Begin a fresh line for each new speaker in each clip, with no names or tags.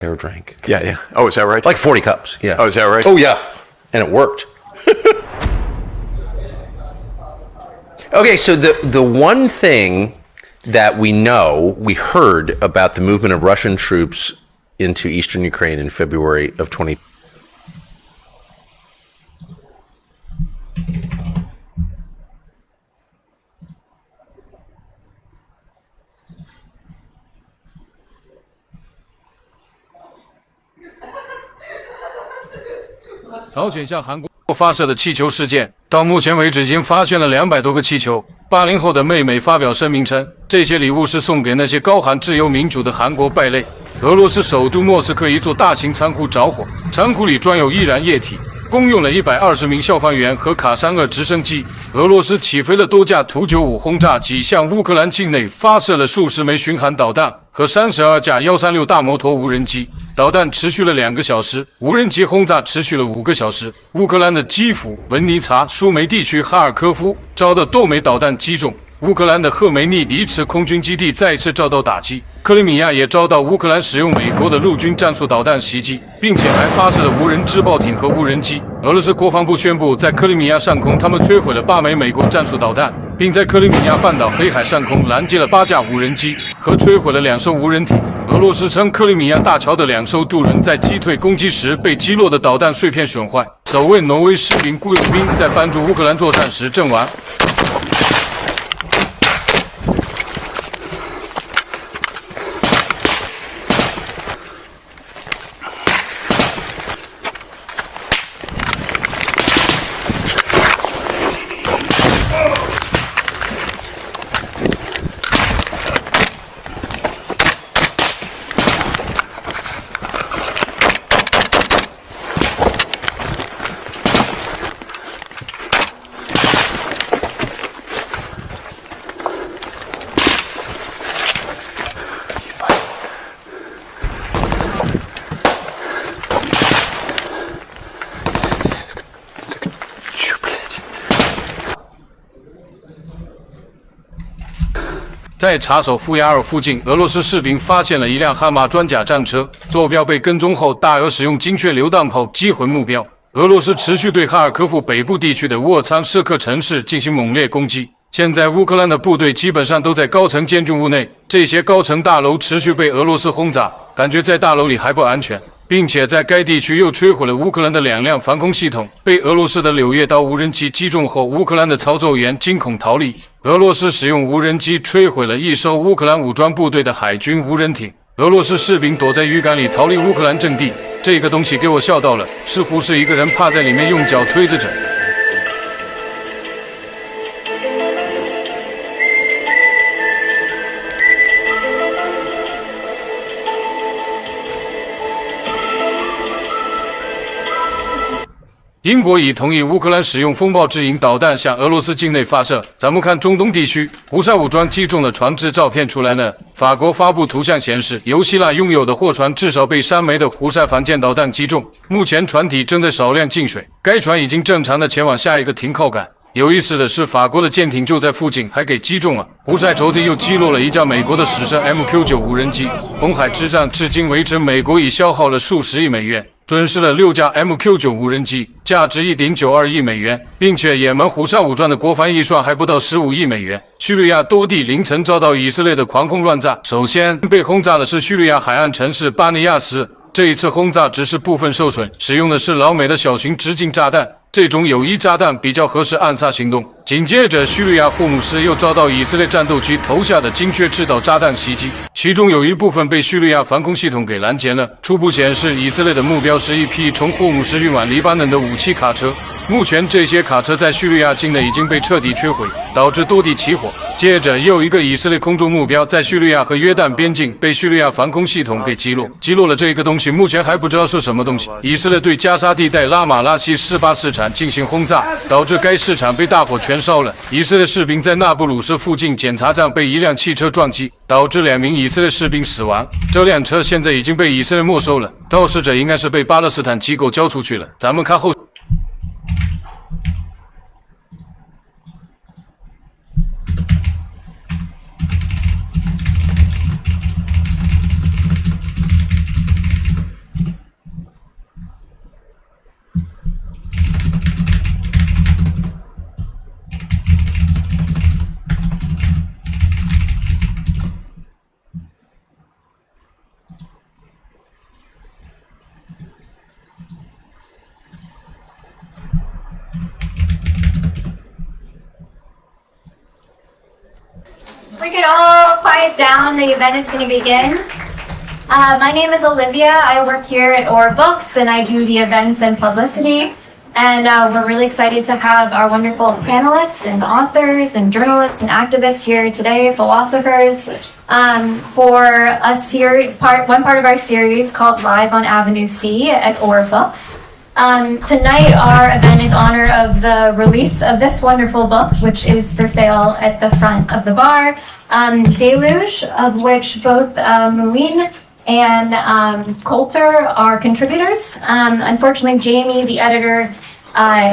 air drink.
Yeah, yeah. Oh, is that right?
Like 40 cups, yeah.
Oh, is that right?
Oh, yeah. And it worked. Okay, so the one thing that we heard about the movement of Russian troops into eastern Ukraine in February of 20.
朝鲜向韩国发射的气球事件，到目前为止已经发现了200多个气球。80后的妹妹发表声明称，这些礼物是送给那些高喊自由民主的韩国败类。俄罗斯首都莫斯科一座大型仓库着火，仓库里装有易燃液体，共用了120名消防员和卡山2直升机。俄罗斯起飞了多架图95轰炸机，向乌克兰境内发射了数十枚巡航导弹和32架136大摩托无人机。导弹持续了2个小时，无人机轰炸持续了5个小时。乌克兰的基辅、文尼察、舒梅地区、哈尔科夫遭到多枚导弹击中。乌克兰的赫梅尼迪茨空军基地再次遭到打击，克里米亚也遭到乌克兰使用美国的陆军战术导弹袭击，并且还发射了无人制爆艇和无人机。俄罗斯国防部宣布，在克里米亚上空，他们摧毁了8枚美国战术导弹，并在克里米亚半岛黑海上空拦截了8架无人机和摧毁了2艘无人艇。俄罗斯称，克里米亚大桥的2艘渡轮在击退攻击时被击落的导弹碎片损坏。首位挪威士兵雇佣兵在帮助乌克兰作战时阵亡。在查守富亚尔附近，俄罗斯士兵发现了一辆悍马装甲战车，坐标被跟踪后，大俄使用精确榴弹炮击毁目标。俄罗斯持续对哈尔科夫北部地区的沃苍舍克城市进行猛烈攻击。现在乌克兰的部队基本上都在高层建筑物内，这些高层大楼持续被俄罗斯轰炸，感觉在大楼里还不安全，并且在该地区又摧毁了乌克兰的2辆防空系统。被俄罗斯的柳叶刀无人机击中后，乌克兰的操作员惊恐逃离。俄罗斯使用无人机摧毁了一艘乌克兰武装部队的海军无人艇。俄罗斯士兵躲在鱼竿里逃离乌克兰阵地，这个东西给我笑到了，似乎是一个人趴在里面用脚推着着。英国已同意乌克兰使用风暴之影导弹向俄罗斯境内发射。咱们看中东地区，胡塞武装击中的船只照片出来了。法国发布图像显示，由希腊拥有的货船至少被3枚的胡塞反舰导弹击中，目前船体正在少量进水，该船已经正常的前往下一个停靠港。有意思的是，法国的舰艇就在附近，还给击中了。胡塞昨天又击落了一架美国的史胜 MQ9 无人机。红海之战至今为止，美国已消耗了数十亿美元，损失了6架 MQ9 无人机，价值1.92亿美元，并且也门胡塞武装的国防预算还不到15亿美元。叙利亚多地凌晨遭到以色列的狂轰乱炸，首先被轰炸的是叙利亚海岸城市巴尼亚斯。这一次轰炸只是部分受损，使用的是老美的小型直径炸弹，这种友谊炸弹比较合适暗杀行动。紧接着，叙利亚霍姆斯又遭到以色列战斗机投下的精确制导炸弹袭击，其中有一部分被叙利亚防空系统给拦截了。初步显示，以色列的目标是一批从霍姆斯运往黎巴嫩的武器卡车。目前，这些卡车在叙利亚境内已经被彻底摧毁，导致多地起火。接着，又一个以色列空中目标在叙利亚和约旦边境被叙利亚防空系统给击落了这个东西，目前还不知道是什么东西。以色列对加沙地带拉马拉西示巴市场进行轰炸，导致该市场被大火全烧了。以色列士兵在纳布鲁斯附近检查站被一辆汽车撞击，导致2名以色列士兵死亡。这辆车现在已经被以色列没收了，肇事者应该是被巴勒斯坦机构交出去了。咱们看后。
could all quiet down, the event is going to begin. My name is Olivia. I work here at Or Books, and I do the events and publicity. And we're really excited to have our wonderful panelists and authors and journalists and activists here today, philosophers, for a one part of our series called Live on Avenue C at Or Books. Tonight, our event is in honor of the release of this wonderful book, which is for sale at the front of the bar, Deluge, of which both Muin and Coulter are contributors. Unfortunately, Jamie, the editor,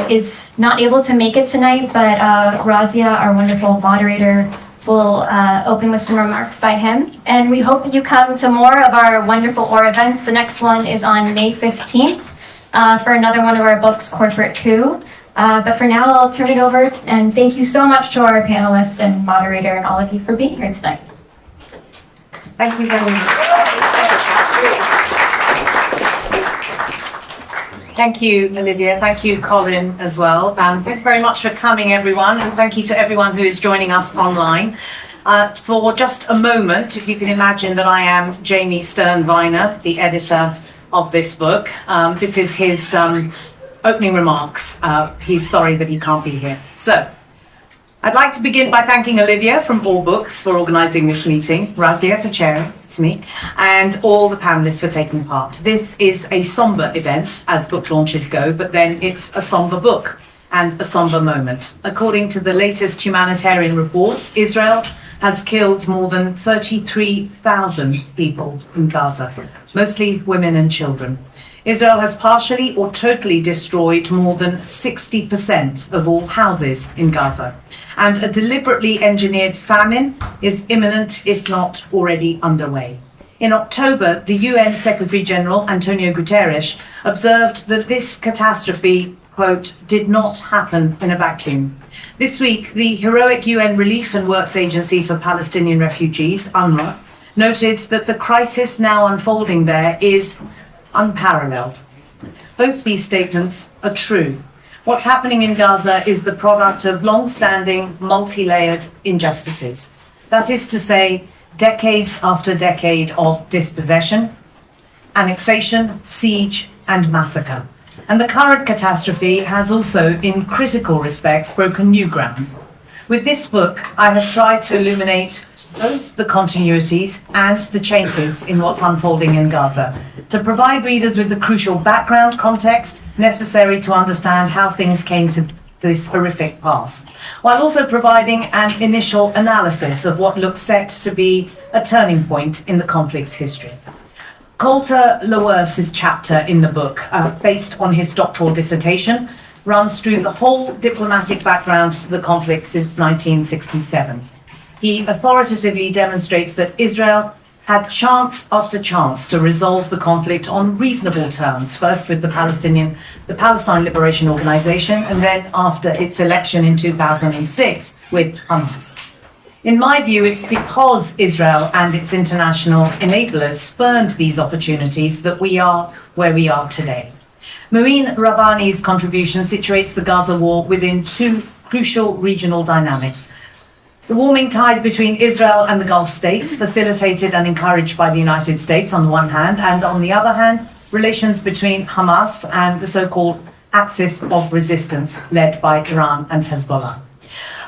is not able to make it tonight, but Razia, our wonderful moderator, will open with some remarks by him. And we hope you come to more of our wonderful Or events. The next one is on May 15th for another one of our books, Corporate Coup. But for now, I'll turn it over, and thank you so much to our panelists and moderator and all of you for being here tonight.
Thank you very much. Thank you, Olivia. Thank you, Colin, as well. Thank you very much for coming, everyone, and thank you to everyone who is joining us online. For just a moment, if you can imagine that I am Jamie Stern-Viner, the editor of this book. This is his opening remarks. He's sorry that he can't be here. So, I'd like to begin by thanking Olivia from All Books for organising this meeting, Razia for chairing, it's me, and all the panellists for taking part. This is a sombre event, as book launches go, but then it's a sombre book and a sombre moment. According to the latest humanitarian reports, Israel has killed more than 33,000 people in Gaza, mostly women and children. Israel has partially or totally destroyed more than 60% of all houses in Gaza, and a deliberately engineered famine is imminent, if not already underway. In October, the UN Secretary General Antonio Guterres observed that this catastrophe, quote, did not happen in a vacuum. This week, the heroic UN Relief and Works Agency for Palestinian Refugees, UNRWA, noted that the crisis now unfolding there is unparalleled. Both these statements are true. What's happening in Gaza is the product of long-standing, multi-layered injustices. That is to say, decades after decade of dispossession, annexation, siege, and massacre. And the current catastrophe has also, in critical respects, broken new ground. With this book, I have tried to illuminate both the continuities and the changes in what's unfolding in Gaza, to provide readers with the crucial background context necessary to understand how things came to this horrific pass, while also providing an initial analysis of what looks set to be a turning point in the conflict's history. Coulter Lowerce's chapter in the book, based on his doctoral dissertation, runs through the whole diplomatic background to the conflict since 1967. He authoritatively demonstrates that Israel had chance after chance to resolve the conflict on reasonable terms, first with the Palestine Liberation Organization, and then after its election in 2006 with Hamas. In my view, it's because Israel and its international enablers spurned these opportunities that we are where we are today. Muin Rabani's contribution situates the Gaza war within two crucial regional dynamics. The warming ties between Israel and the Gulf states, facilitated and encouraged by the United States on the one hand, and on the other hand, relations between Hamas and the so-called Axis of Resistance, led by Iran and Hezbollah.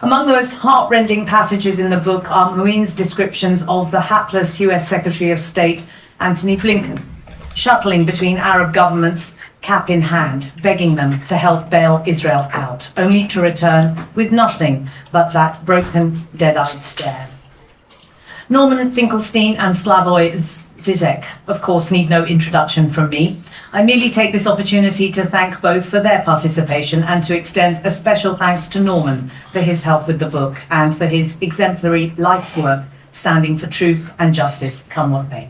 Among the most heart-rending passages in the book are Muin's descriptions of the hapless US Secretary of State, Antony Blinken, shuttling between Arab governments, cap in hand, begging them to help bail Israel out, only to return with nothing but that broken, dead-eyed stare. Norman Finkelstein and Slavoj Zizek, of course, need no introduction from me. I merely take this opportunity to thank both for their participation and to extend a special thanks to Norman for his help with the book and for his exemplary life's work standing for truth and justice, come what may.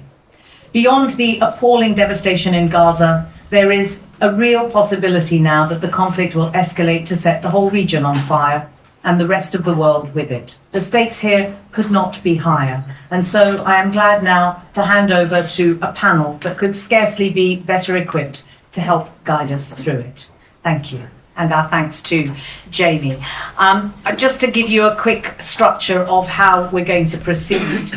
Beyond the appalling devastation in Gaza, there is a real possibility now that the conflict will escalate to set the whole region on fire and the rest of the world with it. The stakes here could not be higher, and so I am glad now to hand over to a panel that could scarcely be better equipped to help guide us through it. Thank you. and our thanks to Jamie. Just to give you a quick structure of how we're going to proceed.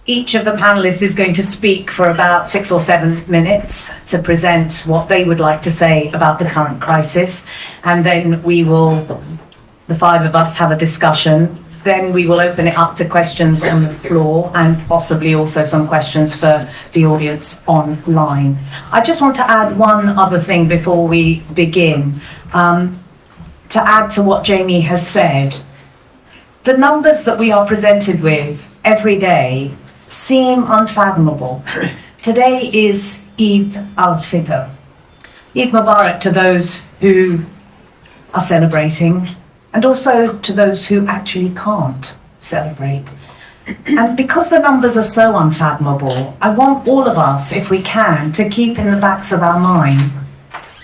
Each of the panelists is going to speak for about 6 or 7 minutes to present what they would like to say about the current crisis. And then we will, the 5 of us, have a discussion. Then we will open it up to questions on the floor and possibly also some questions for the audience online. I just want to add one other thing before we begin. To add to what Jamie has said, the numbers that we are presented with every day seem unfathomable. Today is Eid al-Fitr. Eid Mubarak to those who are celebrating and also to those who actually can't celebrate. And because the numbers are so unfathomable, I want all of us, if we can, to keep in the backs of our mind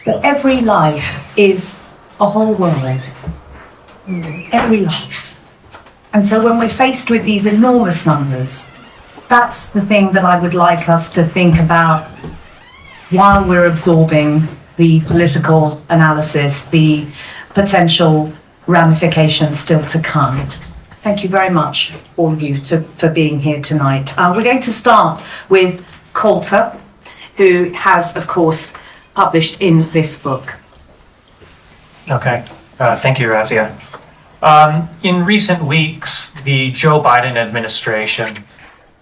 that every life is a whole world. Every life. And so when we're faced with these enormous numbers, that's the thing that I would like us to think about while we're absorbing the political analysis, the potential ramifications still to come. Thank you very much, all of you, for being here tonight. We're going to start with Coulter, who has, of course, published in this book.
Okay, thank you, Razia. In recent weeks, the Joe Biden administration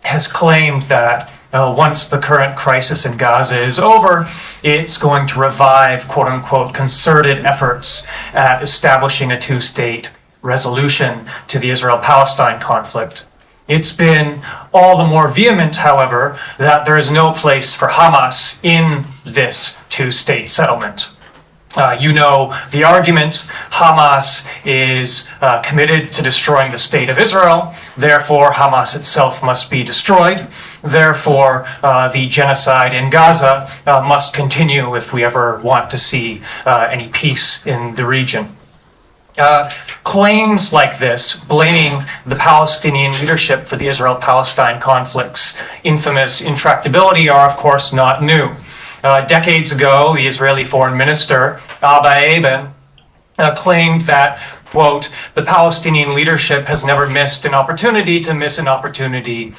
has claimed that once the current crisis in Gaza is over, it's going to revive, quote unquote, concerted efforts at establishing a two-state resolution to the Israel-Palestine conflict. It's been all the more vehement, however, that there is no place for Hamas in this two-state settlement. You know the argument. Hamas is committed to destroying the state of Israel. Therefore, Hamas itself must be destroyed. Therefore, the genocide in Gaza must continue if we ever want to see any peace in the region. Claims like this, blaming the Palestinian leadership for the Israel-Palestine conflict's infamous intractability, are of course not new. Decades ago, the Israeli foreign minister, Abba Eban, claimed that, quote, the Palestinian leadership has never missed an opportunity to miss an opportunity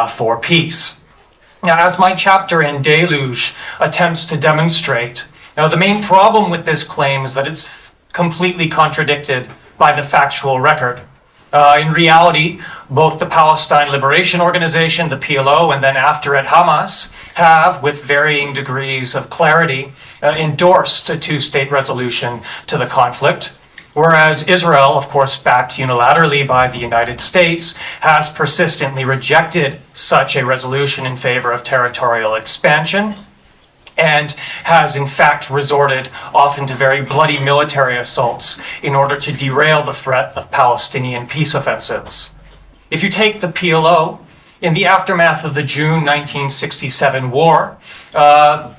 for peace. Now, as my chapter in Deluge attempts to demonstrate, the main problem with this claim is that it's completely contradicted by the factual record. In reality, both the Palestine Liberation Organization, the PLO, and then after it, Hamas, have, with varying degrees of clarity, endorsed a two-state resolution to the conflict, whereas Israel, of course backed unilaterally by the United States, has persistently rejected such a resolution in favor of territorial expansion, and has in fact resorted often to very bloody military assaults in order to derail the threat of Palestinian peace offensives. If you take the PLO, in the aftermath of the June 1967 war, the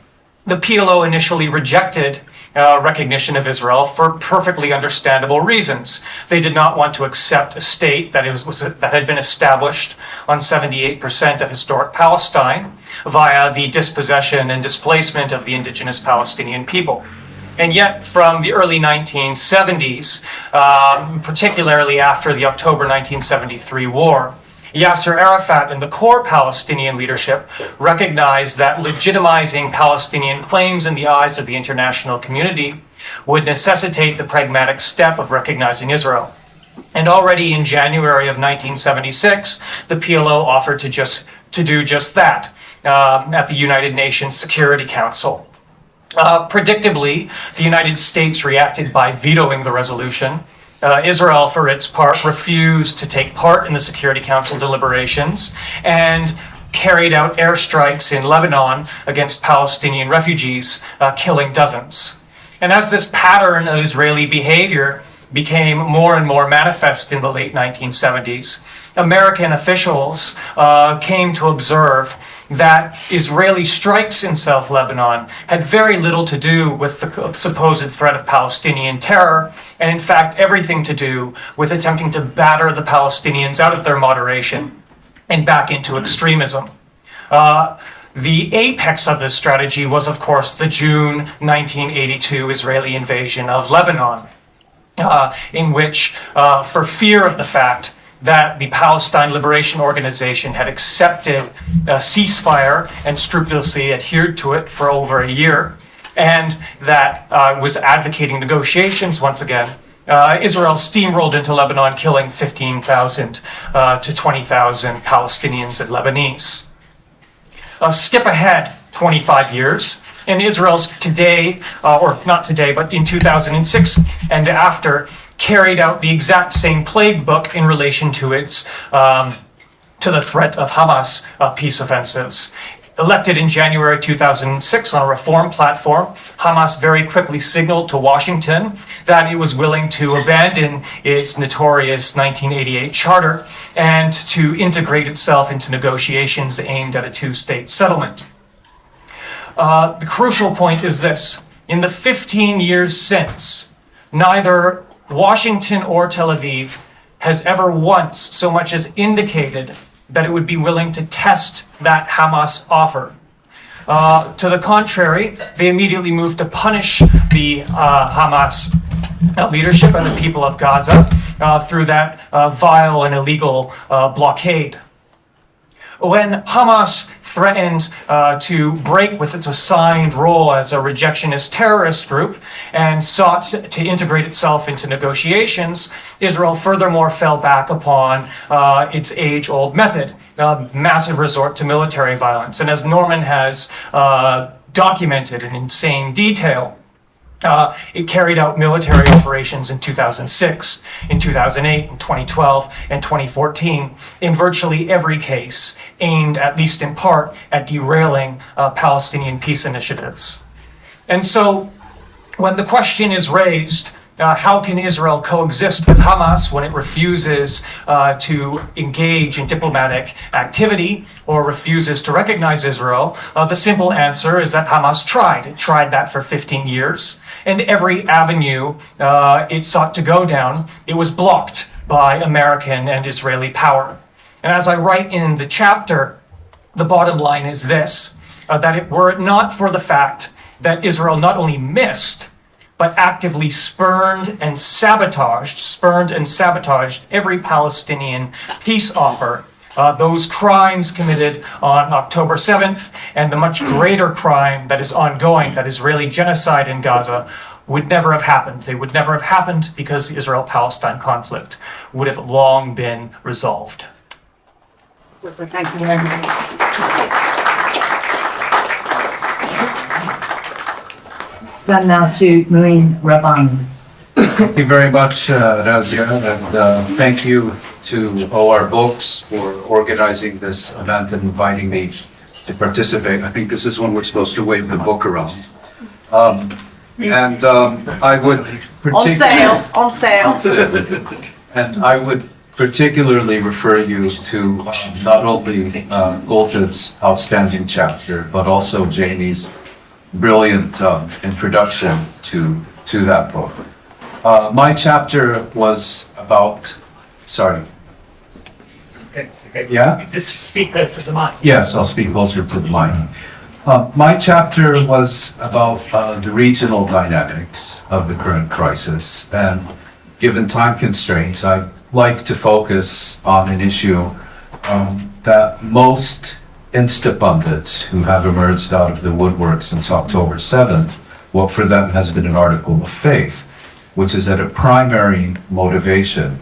PLO initially rejected recognition of Israel for perfectly understandable reasons. They did not want to accept a state that had been established on 78% of historic Palestine via the dispossession and displacement of the indigenous Palestinian people. And yet, from the early 1970s, particularly after the October 1973 war, Yasser Arafat and the core Palestinian leadership recognized that legitimizing Palestinian claims in the eyes of the international community would necessitate the pragmatic step of recognizing Israel. And already in January of 1976, the PLO offered to do just that at the United Nations Security Council. Predictably, the United States reacted by vetoing the resolution. Israel, for its part, refused to take part in the Security Council deliberations and carried out airstrikes in Lebanon against Palestinian refugees, killing dozens. And as this pattern of Israeli behavior became more and more manifest in the late 1970s, American officials came to observe that Israeli strikes in South Lebanon had very little to do with the supposed threat of Palestinian terror, and in fact everything to do with attempting to batter the Palestinians out of their moderation and back into extremism. The apex of this strategy was, of course, the June 1982 Israeli invasion of Lebanon, in which, for fear of the fact that the Palestine Liberation Organization had accepted a ceasefire and scrupulously adhered to it for over a year, and that was advocating negotiations once again, Israel steamrolled into Lebanon, killing 15,000 to 20,000 Palestinians and Lebanese. Skip ahead 25 years, and Israel's today, or not today, but in 2006 and after, carried out the exact same playbook in relation to its to the threat of Hamas peace offensives. Elected in January 2006 on a reform platform, Hamas very quickly signaled to Washington that it was willing to abandon its notorious 1988 charter and to integrate itself into negotiations aimed at a two-state settlement. The crucial point is this: in the 15 years since, neither Washington or Tel Aviv has ever once so much as indicated that it would be willing to test that Hamas offer. To the contrary, they immediately moved to punish the Hamas leadership and the people of Gaza through that vile and illegal blockade. When Hamas threatened to break with its assigned role as a rejectionist terrorist group and sought to integrate itself into negotiations, Israel furthermore fell back upon its age-old method, massive resort to military violence. And as Norman has documented in insane detail, it carried out military operations in 2006, in 2008, in 2012, and 2014, in virtually every case, aimed, at least in part, at derailing Palestinian peace initiatives. And so, when the question is raised, how can Israel coexist with Hamas when it refuses to engage in diplomatic activity or refuses to recognize Israel? The simple answer is that Hamas tried. It tried that for 15 years. And every avenue it sought to go down, it was blocked by American and Israeli power. And as I write in the chapter, the bottom line is this, that were it not for the fact that Israel not only missed, but actively spurned and sabotaged every Palestinian peace offer. Those crimes committed on October 7th and the much greater crime that is ongoing, that Israeli genocide in Gaza, would never have happened. They would never have happened because the Israel-Palestine conflict would have long been resolved.
Thank you very much. Then now to Marine Raban.
Thank you very much, Razia, and thank you to OR Books for organizing this event and inviting me to participate. I think this is when we're supposed to wave the book around. I would
On sale.
And I would particularly refer you to not only Golden's outstanding chapter, but also Jamie's brilliant introduction to that book. My chapter was about, sorry. Yeah?
Just speak close to the mic.
Yes, I'll speak closer to the mic. My chapter was about the regional dynamics of the current crisis, and given time constraints, I'd like to focus on an issue that most Insta-pundits who have emerged out of the woodwork since October 7th, what for them has been an article of faith, which is that a primary motivation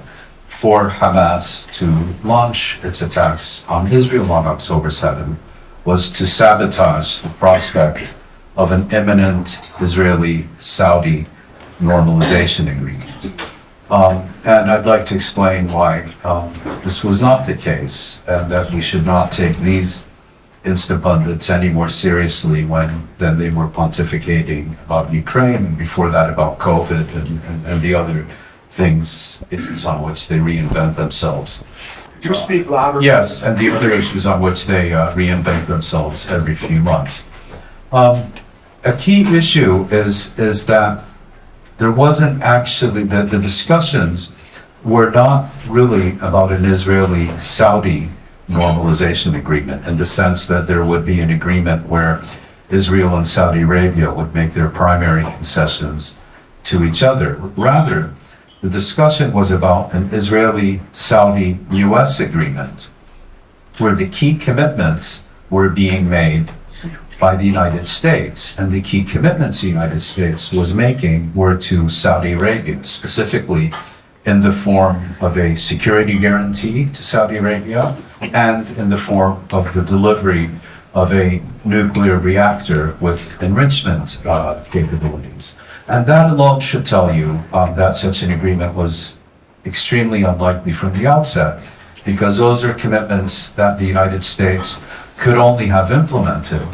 for Hamas to launch its attacks on Israel on October 7th was to sabotage the prospect of an imminent Israeli-Saudi normalization agreement. And I'd like to explain why this was not the case, and that we should not take these Insta-pundits any more seriously than they were pontificating about Ukraine, and before that about COVID and the other things, issues on which they reinvent themselves.
Could you speak louder?
Yes, and the other issues on which they reinvent themselves every few months. A key issue is that there wasn't actually, the discussions were not really about an Israeli-Saudi normalization agreement, in the sense that there would be an agreement where Israel and Saudi Arabia would make their primary concessions to each other. Rather, the discussion was about an Israeli-Saudi-US agreement, where the key commitments were being made by the United States, and the key commitments the United States was making were to Saudi Arabia, specifically in the form of a security guarantee to Saudi Arabia and in the form of the delivery of a nuclear reactor with enrichment capabilities. And that alone should tell you that such an agreement was extremely unlikely from the outset, because those are commitments that the United States could only have implemented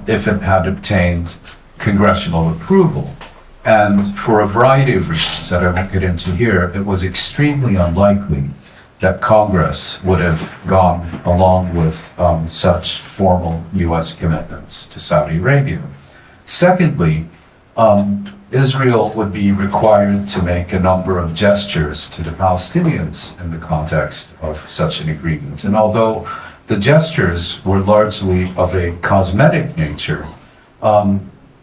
if it had obtained congressional approval. And for a variety of reasons that I won't get into here, it was extremely unlikely that Congress would have gone along with such formal US commitments to Saudi Arabia. Secondly, Israel would be required to make a number of gestures to the Palestinians in the context of such an agreement. And although the gestures were largely of a cosmetic nature,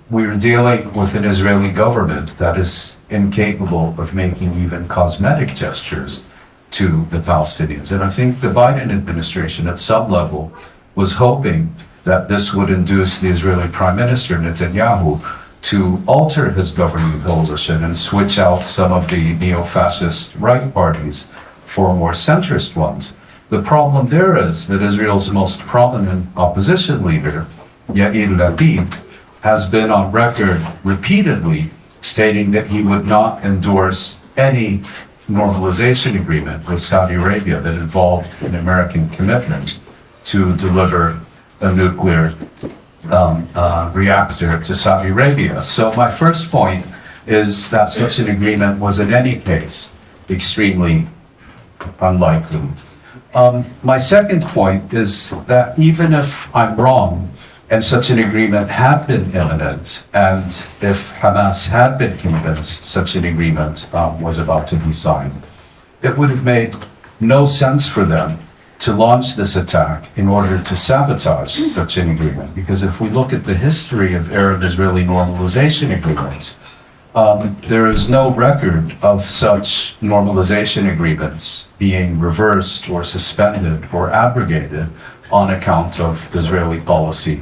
we were dealing with an Israeli government that is incapable of making even cosmetic gestures to the Palestinians. And I think the Biden administration at some level was hoping that this would induce the Israeli Prime Minister Netanyahu to alter his governing coalition and switch out some of the neo-fascist right parties for more centrist ones. The problem there is that Israel's most prominent opposition leader, Yair Lapid, has been on record repeatedly stating that he would not endorse any normalization agreement with Saudi Arabia that involved an American commitment to deliver a nuclear reactor to Saudi Arabia. So my first point is that such an agreement was in any case extremely unlikely. My second point is that even if I'm wrong and such an agreement had been imminent, and if Hamas had been convinced such an agreement was about to be signed, it would have made no sense for them to launch this attack in order to sabotage such an agreement. Because if we look at the history of Arab-Israeli normalization agreements, there is no record of such normalization agreements being reversed or suspended or abrogated on account of Israeli policy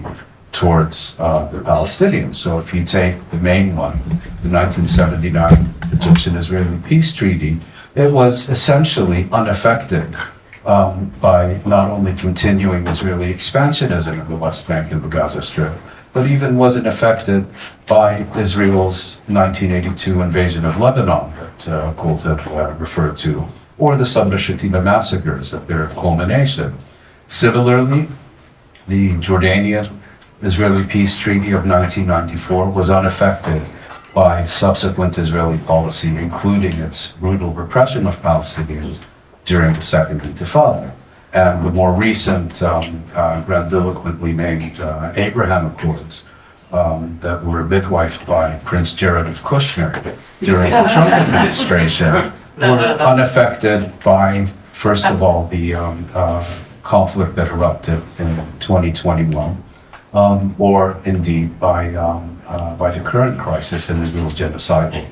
towards the Palestinians. So if you take the main one, the 1979 Egyptian-Israeli peace treaty, it was essentially unaffected by not only continuing Israeli expansionism in the West Bank and the Gaza Strip, but even wasn't affected by Israel's 1982 invasion of Lebanon that Colt had referred to, or the Sabra Shatila massacres at their culmination. Similarly, the Jordanian-Israeli peace treaty of 1994 was unaffected by subsequent Israeli policy, including its brutal repression of Palestinians during the Second Intifada. And the more recent, grandiloquently named Abraham Accords that were midwifed by Prince Jared of Kushner during the Trump administration were unaffected by, first of all, the conflict that erupted in 2021, or indeed by the current crisis in Israel's genocidal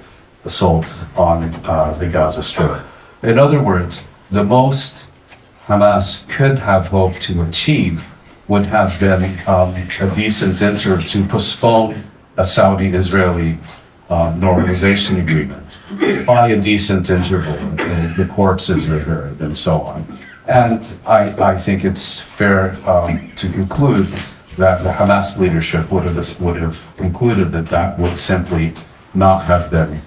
assault on the Gaza Strip. In other words, the most Hamas could have hoped to achieve would have been a decent interval to postpone a Saudi-Israeli normalization agreement by a decent interval until the corpses are buried and so on. And I think it's fair to conclude that the Hamas leadership would have concluded that that would simply not have been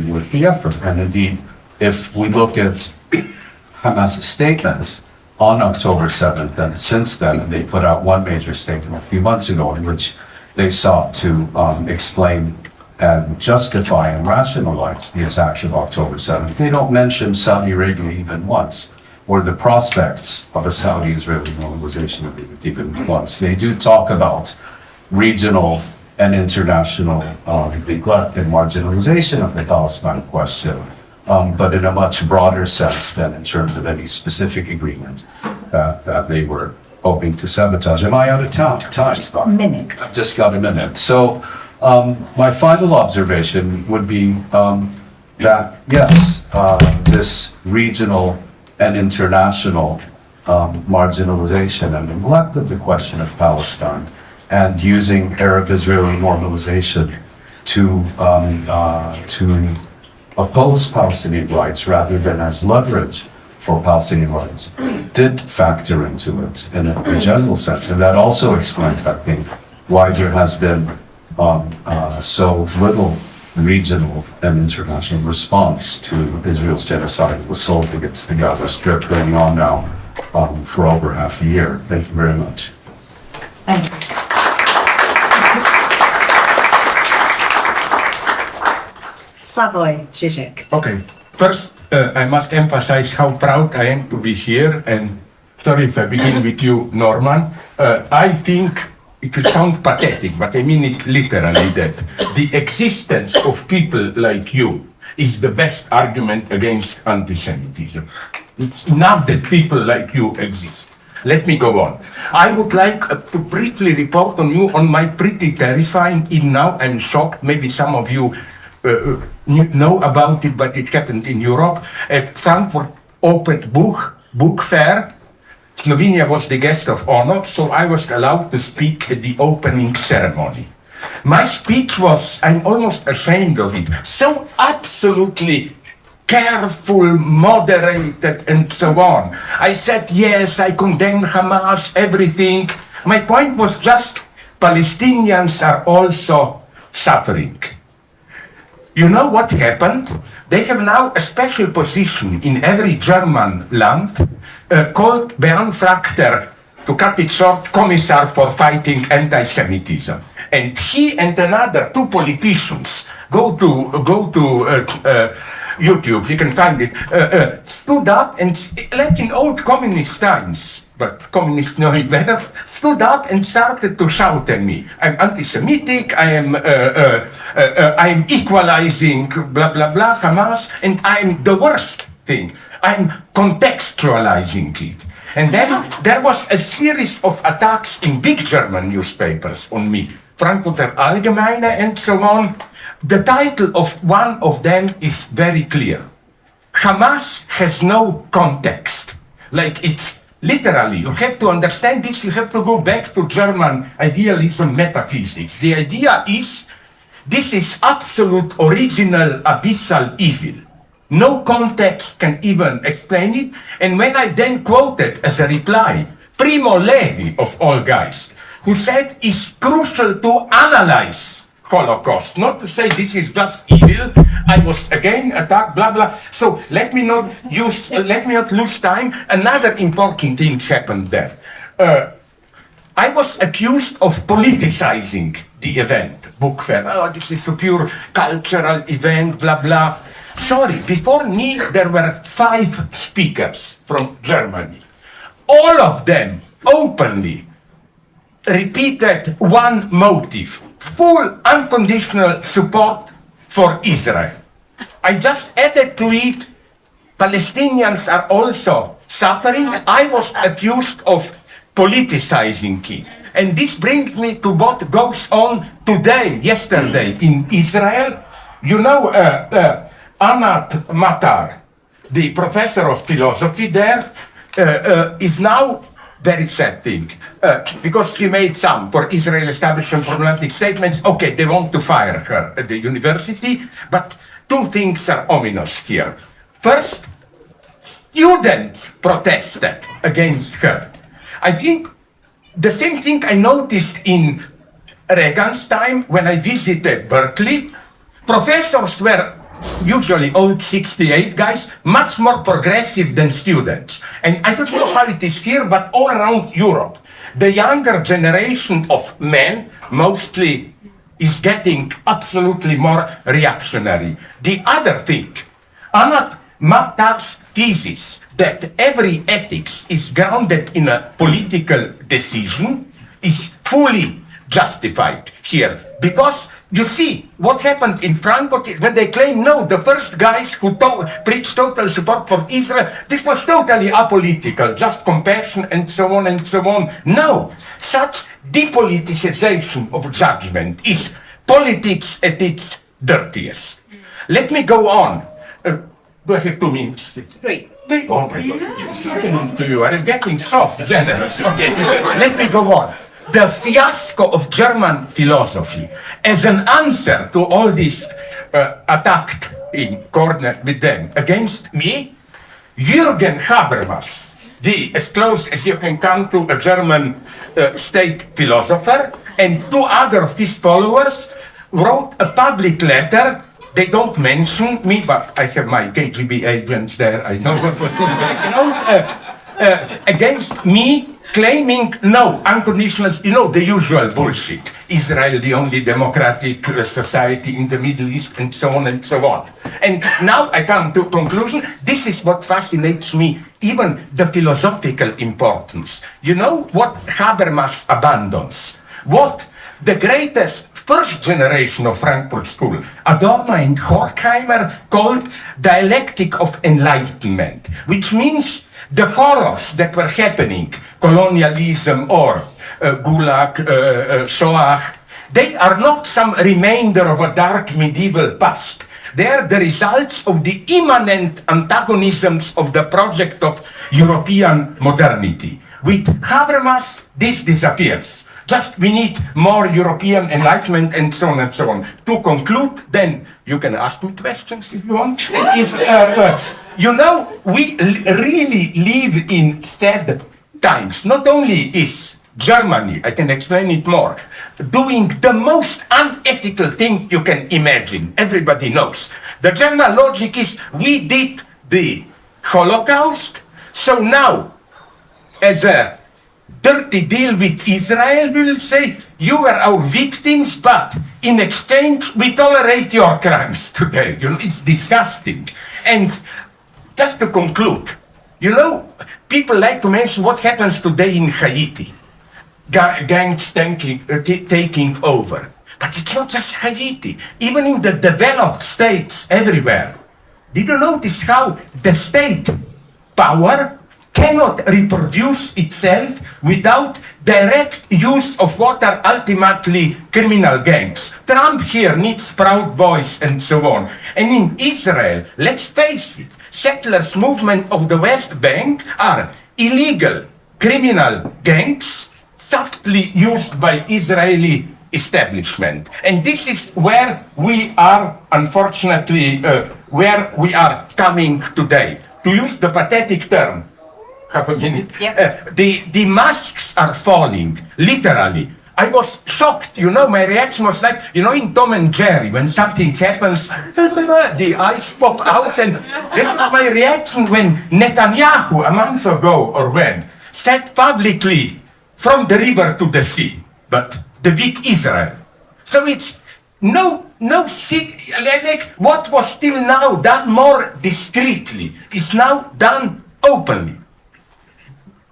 worth the effort. And indeed, if we look at Hamas' statements on October 7th, and since then, they put out one major statement a few months ago in which they sought to explain and justify and rationalize the attacks of October 7th. They don't mention Saudi Arabia even once, or the prospects of a Saudi-Israeli normalization agreement even once. They do talk about regional and international neglect and marginalization of the Palestine question, but in a much broader sense than in terms of any specific agreements that they were hoping to sabotage. Am I out of time?
Minute.
I've just got a minute. So my final observation would be that, yes, this regional and international marginalization and neglect of the question of Palestine and using Arab-Israeli normalization to oppose Palestinian rights rather than as leverage for Palestinian rights did factor into it in a general sense. And that also explains, I think, why there has been so little regional and international response to Israel's genocidal assault against the Gaza Strip going on now for over half a year. Thank you very much.
Thank you. Slavoj Žižek.
Okay. First, I must emphasize how proud I am to be here, and sorry if I begin with you, Norman. I think it will sound pathetic, but I mean it literally, that the existence of people like you is the best argument against anti-Semitism. It's not that people like you exist. Let me go on. I would like to briefly report on you on my pretty terrifying, even now I'm shocked, maybe some of you know about it, but it happened in Europe, at Frankfurt Open Book Fair. Slovenia was the guest of honor, so I was allowed to speak at the opening ceremony. My speech was, I'm almost ashamed of it, so absolutely careful, moderated, and so on. I said, yes, I condemn Hamas, everything. My point was just, Palestinians are also suffering. You know what happened? They have now a special position in every German land called Beauftragter, to cut it short, Commissar for Fighting Anti-Semitism. And he and another two politicians, go to YouTube, you can find it, stood up and, like in old communist times, but communists know it better, stood up and started to shout at me. I'm anti-Semitic, I am equalizing blah blah blah Hamas, and I'm the worst thing. I'm contextualizing it. And then there was a series of attacks in big German newspapers on me, Frankfurter Allgemeine and so on. The title of one of them is very clear. Hamas has no context. Like it's literally, you have to understand this, you have to go back to German idealism metaphysics. The idea is, this is absolute original abyssal evil. No context can even explain it. And when I then quoted as a reply, Primo Levi of all guys, who said it's crucial to analyze Holocaust, not to say this is just evil, I was again attacked, blah blah. So let me not lose time. Another important thing happened there. I was accused of politicizing the event, book fair. Oh, this is a pure cultural event, blah blah. Sorry, before me there were 5 speakers from Germany. All of them openly repeated one motive: full unconditional support for Israel. I just added to it, Palestinians are also suffering. I was accused of politicizing it. And this brings me to what goes on yesterday in Israel. You know, Anat Matar, the professor of philosophy there, is now very sad thing, because she made some for Israel establishment problematic statements. Okay, they want to fire her at the university, but 2 things are ominous here. First, students protested against her. I think the same thing I noticed in Reagan's time when I visited Berkeley. Professors were usually old 68 guys, much more progressive than students. And I don't know how it is here, but all around Europe, the younger generation of men mostly is getting absolutely more reactionary. The other thing, Anat Matar's thesis that every ethics is grounded in a political decision is fully justified here, because you see, what happened in Frankfurt is when they claim, no, the first guys who preached total support for Israel, this was totally apolitical, just compassion and so on and so on. No, such depoliticization of judgment is politics at its dirtiest. Let me go on. Do I have 2 minutes?
3.
Oh my God, it's happening to you. I'm getting soft, generous. Okay, let me go on. The fiasco of German philosophy as an answer to all this attack in corner with them against me, Jürgen Habermas, as close as you can come to a German state philosopher, and 2 other of his followers wrote a public letter. They don't mention me, but I have my KGB agents there. I know what was against me, claiming no unconditional, the usual bullshit. Israel, the only democratic society in the Middle East, and so on and so on. And now I come to conclusion. This is what fascinates me, even the philosophical importance. You know what Habermas abandons? What the greatest first generation of Frankfurt School, Adorno and Horkheimer, called dialectic of enlightenment, which means the horrors that were happening, colonialism or Gulag, Shoah, they are not some remainder of a dark medieval past. They are the results of the immanent antagonisms of the project of European modernity. With Habermas, this disappears. Just we need more European enlightenment and so on and so on. To conclude, then you can ask me questions if you want. We really live in sad times. Not only is Germany, I can explain it more, doing the most unethical thing you can imagine. Everybody knows. The German logic is we did the Holocaust, so now, as a dirty deal with Israel, we will say, you were our victims, but in exchange, we tolerate your crimes today. It's disgusting. And just to conclude, people like to mention what happens today in Haiti. Gangs taking over. But it's not just Haiti. Even in the developed states everywhere. Did you notice how the state power cannot reproduce itself without direct use of what are ultimately criminal gangs? Trump here needs Proud Boys and so on. And in Israel, let's face it, settlers' movement of the West Bank are illegal criminal gangs subtly used by Israeli establishment. And this is where we are, unfortunately, where we are coming today. To use the pathetic term, half a minute. Yep. The masks are falling, literally. I was shocked, my reaction was like, in Tom and Jerry, when something happens, the eyes pop out, and that was my reaction when Netanyahu, a month ago or when, said publicly, from the river to the sea, but the big Israel. So it's like what was till now done more discreetly is now done openly.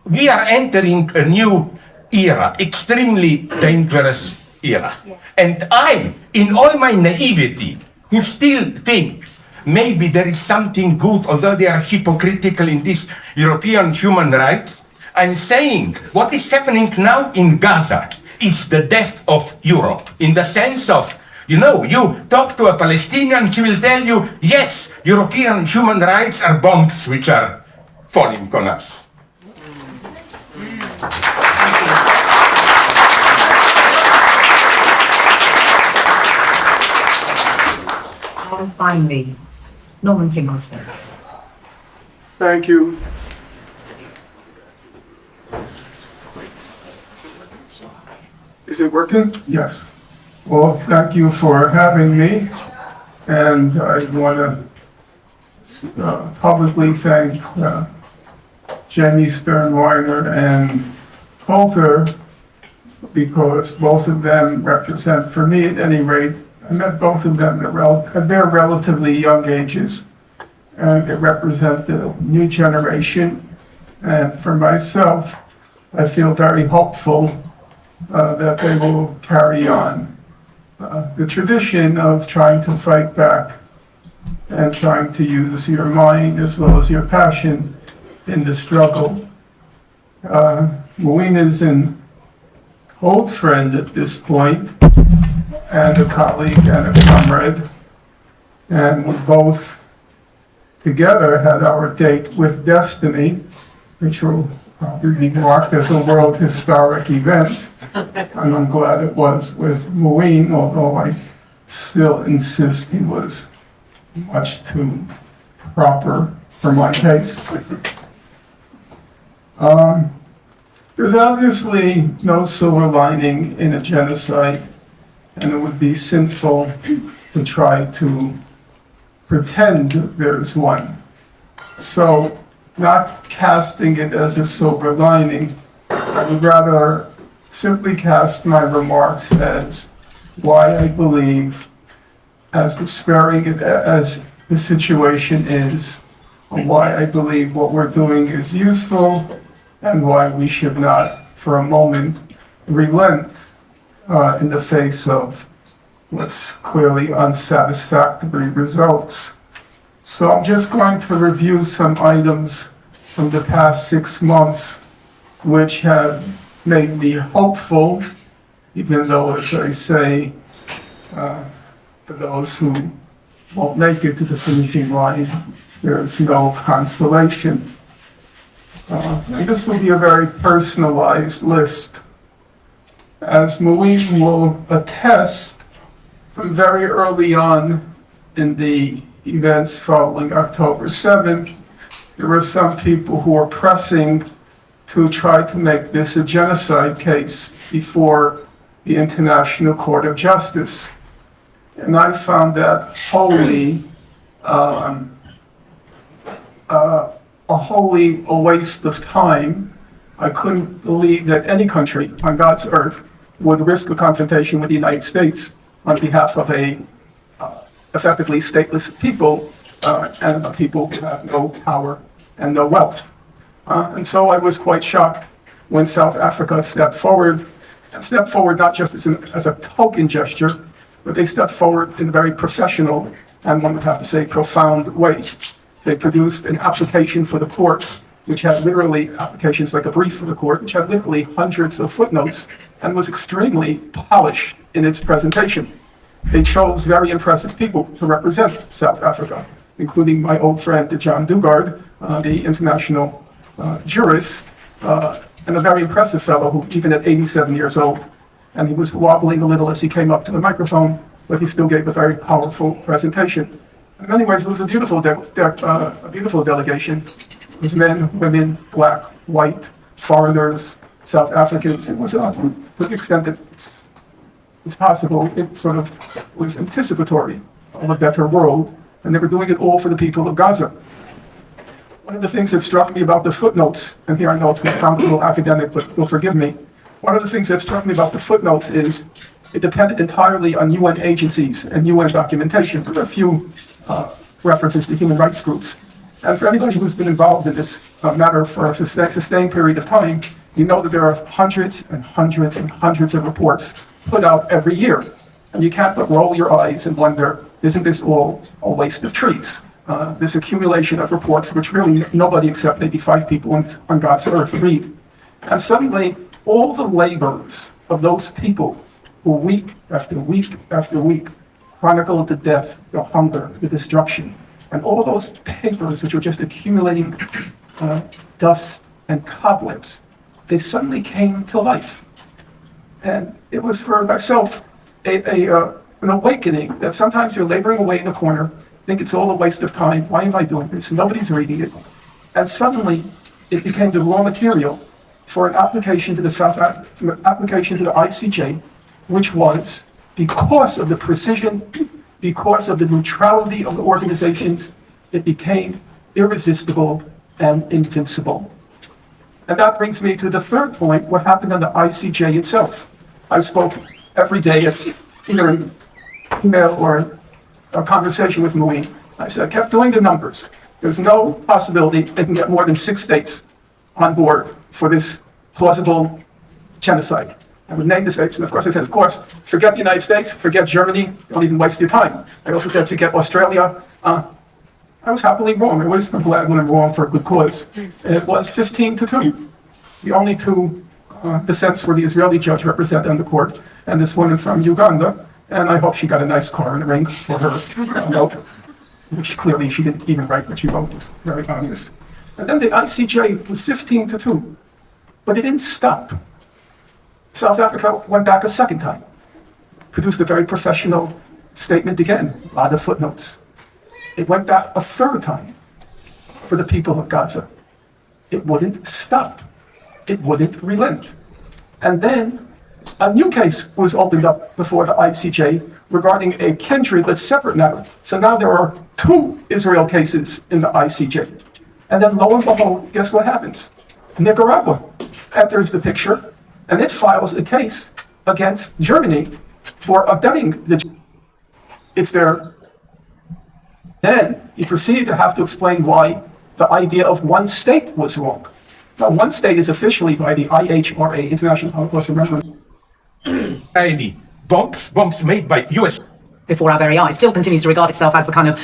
We are entering a new era, extremely dangerous era. Yeah. And I, in all my naivety, who still think maybe there is something good, although they are hypocritical in this European human rights, I'm saying what is happening now in Gaza is the death of Europe, in the sense of, you talk to a Palestinian, he will tell you, yes, European human rights are bombs which are falling on us.
And finally, Norman Finkelstein.
Thank you. Is it working? Yes. Well, thank you for having me. And I want to publicly thank Jenny Sternweiner and Coulter, because both of them represent, for me at any rate, I met both of them at their relatively young ages, and they represent the new generation. And for myself, I feel very hopeful that they will carry on. the tradition of trying to fight back and trying to use your mind as well as your passion in the struggle. Moeen is an old friend at this point, and a colleague and a comrade, and we both together had our date with destiny, which will probably be marked as a world historic event. And I'm glad it was with Moeen, although I still insist he was much too proper for my taste. There's obviously no silver lining in a genocide, and it would be sinful to try to pretend there's one. So, not casting it as a silver lining, I would rather simply cast my remarks as why I believe, as despairing as the situation is, why I believe what we're doing is useful, and why we should not, for a moment, relent in the face of what's clearly unsatisfactory results. So I'm just going to review some items from the past 6 months which have made me hopeful, even though, as I say, for those who won't make it to the finishing line, there is no consolation. And this will be a very personalized list. As Moeen will attest, from very early on in the events following October 7th, there were some people who were pressing to try to make this a genocide case before the International Court of Justice. And I found that wholly a waste of time. I couldn't believe that any country on God's earth would risk a confrontation with the United States on behalf of a effectively stateless people and a people who have no power and no wealth. And so I was quite shocked when South Africa stepped forward not just as a token gesture, but they stepped forward in a very professional and, one would have to say, profound way. They produced an application for the court, which had literally applications like a brief for the court, which had literally hundreds of footnotes and was extremely polished in its presentation. They chose very impressive people to represent South Africa, including my old friend John Dugard, the international jurist, and a very impressive fellow who, even at 87 years old, and he was wobbling a little as he came up to the microphone, but he still gave a very powerful presentation. In many ways, it was a beautiful delegation. It was men, women, black, white, foreigners, South Africans. It was, to the extent that it's possible, it sort of was anticipatory of a better world, and they were doing it all for the people of Gaza. One of the things that struck me about the footnotes, and here I know it's going to sound a little academic, but you'll forgive me. One of the things that struck me about the footnotes is it depended entirely on UN agencies and UN documentation. There were a few references to human rights groups. And for anybody who's been involved in this matter for a sustained period of time, you know that there are hundreds and hundreds and hundreds of reports put out every year. And you can't but roll your eyes and wonder, isn't this all a waste of trees? This accumulation of reports, which really nobody except maybe 5 people on God's earth read. And suddenly, all the labors of those people who week after week after week chronicled the death, the hunger, the destruction, and all those papers which were just accumulating dust and cobwebs, they suddenly came to life. And it was for myself an awakening that sometimes you're laboring away in a corner, think it's all a waste of time, why am I doing this? Nobody's reading it. And suddenly it became the raw material for an application to the ICJ, which was, because of the precision, because of the neutrality of the organizations, it became irresistible and invincible. And that brings me to the third point, what happened on the ICJ itself. I spoke every day, it's either an email or a conversation with Moeen. I kept doing the numbers. There's no possibility they can get more than 6 states on board for this plausible genocide. I would name the states, and of course I said, of course, forget the United States, forget Germany, don't even waste your time. I also said, forget Australia. I was happily wrong. I always am glad when I'm wrong for a good cause. It was 15-2. The only two dissents were the Israeli judge represented on the court and this woman from Uganda. And I hope she got a nice car and a ring for her vote, which clearly she didn't even write what she wrote. It was very obvious. And then the ICJ was 15-2, but it didn't stop. South Africa went back a second time, produced a very professional statement again, a lot of footnotes. It went back a third time for the people of Gaza. It wouldn't stop. It wouldn't relent. And then a new case was opened up before the ICJ regarding a kindred but separate matter. So now there are 2 Israel cases in the ICJ. And then lo and behold, guess what happens? Nicaragua enters the picture and it files a case against Germany for abetting the. It's their. Then you proceed to have to explain why the idea of one state was wrong. Now, one state is officially by the IHRA, International Holocaust Remembrance.
Bombs made by US.
Before our very eyes, still continues to regard itself as the kind of,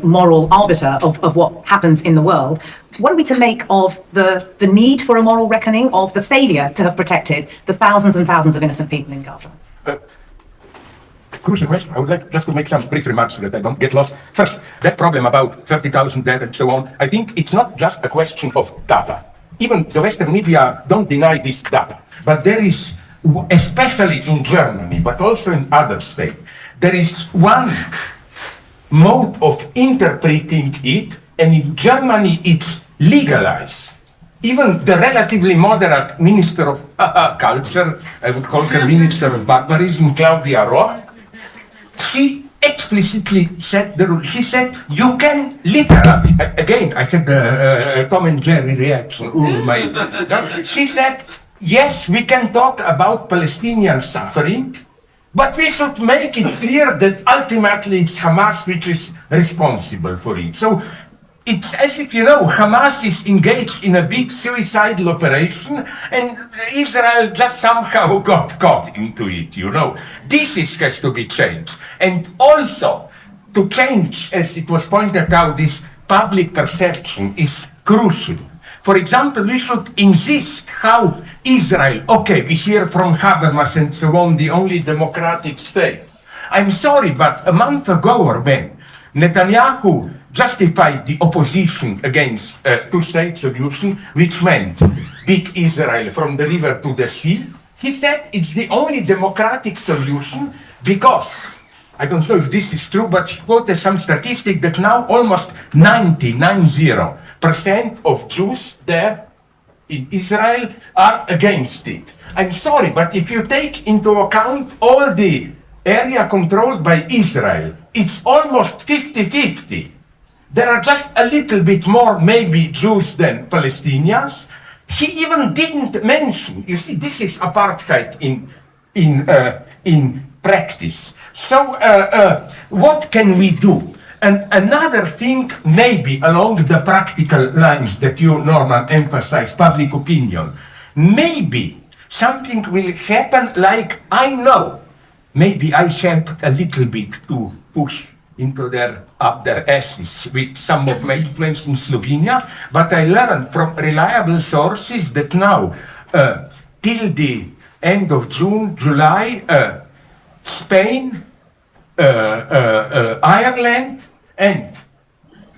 moral arbiter of what happens in the world. What are we to make of the need for a moral reckoning, of the failure to have protected the thousands and thousands of innocent people in Gaza?
Crucial question. I would like just to make some brief remarks so that I don't get lost. First, that problem about 30,000 dead and so on, I think it's not just a question of data. Even the Western media don't deny this data. But there is, especially in Germany, but also in other states, there is one mode of interpreting it, and in Germany it's legalized. Even the relatively moderate Minister of Culture, I would call her Minister of Barbarism, Claudia Roth, she explicitly said the rule. She said, you can literally, again, I had a Tom and Jerry reaction. She said, yes, we can talk about Palestinian suffering, but we should make it clear that ultimately it's Hamas which is responsible for it. So it's as if, Hamas is engaged in a big suicidal operation and Israel just somehow got caught into it, This has to be changed. And also, to change, as it was pointed out, this public perception is crucial. For example, we should insist how Israel, we hear from Habermas and so on, the only democratic state. I'm sorry, but a month ago or when Netanyahu justified the opposition against a two-state solution, which meant big Israel from the river to the sea, he said it's the only democratic solution because, I don't know if this is true, but he quoted some statistic that now almost 90% of Jews there in Israel are against it. I'm sorry, but if you take into account all the area controlled by Israel, it's almost 50-50. There are just a little bit more maybe Jews than Palestinians. He even didn't mention, you see, this is apartheid in practice. So what can we do? And another thing, maybe along the practical lines that you, Norman, emphasize, public opinion, maybe something will happen like I know. Maybe I helped a little bit to push into up their asses with some of my influence in Slovenia, but I learned from reliable sources that now, till the end of June, July, Spain, Ireland, and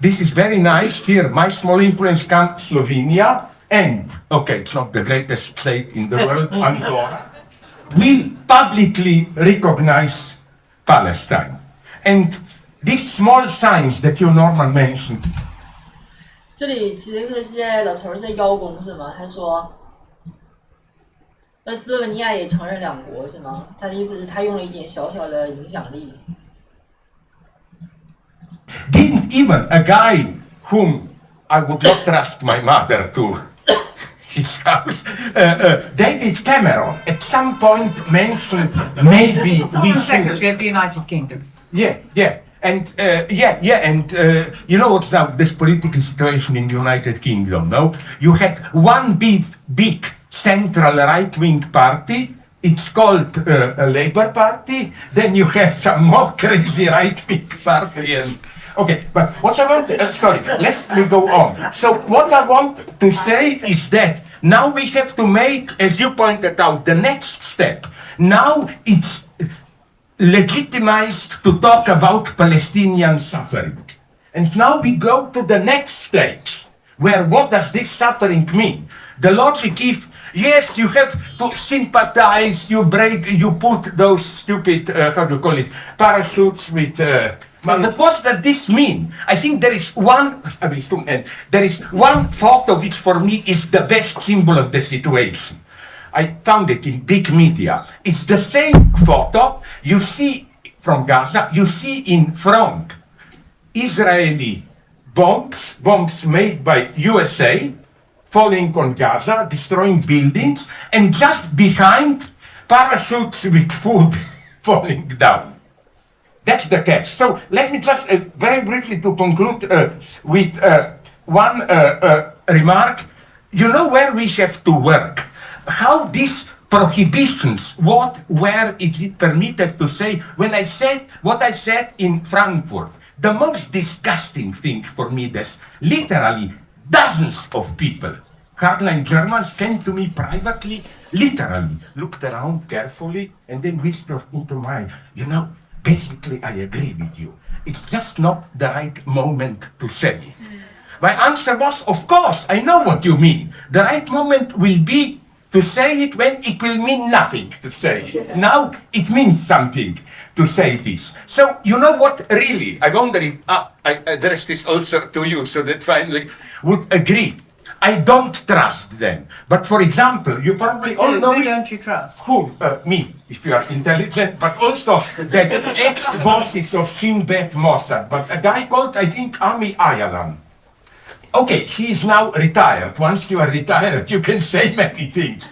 this is very nice here, my small influence comes Slovenia, and, it's not the greatest state in the world, Andorra, will publicly recognize Palestine. And these small signs that you, Norman, mentioned.
这里其实是现在老头在邀功是吗？他说，斯洛文尼亚也承认两国是吗？他的意思是他用了一点小小的影响力。
Didn't even a guy whom I would not trust my mother to his house, David Cameron, at some point mentioned maybe we should.
Secretary of the United Kingdom.
Yeah. And you know what's now this political situation in the United Kingdom, no? You had one big central right-wing party it's called a Labour Party. Then you have some more crazy right-wing party. And okay, but what I want, sorry, let me go on. So what I want to say is that now we have to make, as you pointed out, the next step. Now it's legitimized to talk about Palestinian suffering. And now we go to the next stage, where what does this suffering mean? The logic is, yes, you have to sympathize, you put those stupid, how do you call it, parachutes with, but what does this mean? I think there is one photo which for me is the best symbol of the situation. I found it in big media. It's the same photo you see from Gaza, you see in front Israeli bombs made by USA falling on Gaza, destroying buildings, and just behind parachutes with food falling down. That's the text. So let me just very briefly to conclude with one remark. You know where we have to work? How these prohibitions, where it is permitted to say, when I said what I said in Frankfurt, the most disgusting thing for me, there's literally dozens of people, hardline Germans, came to me privately, literally looked around carefully, and then whispered into my, basically I agree with you. It's just not the right moment to say it. My answer was, of course, I know what you mean. The right moment will be to say it when it will mean nothing to say it. Now it means something to say this. So you know what really, I wonder if I address this also to you so that finally would agree. I don't trust them. But for example, you probably all know...
Who don't you trust?
Who? Me, if you are intelligent, but also the ex-bosses of Shin Bet Mossad, but a guy called, I think, Ami Ayalan. Okay, he is now retired. Once you are retired, you can say many things.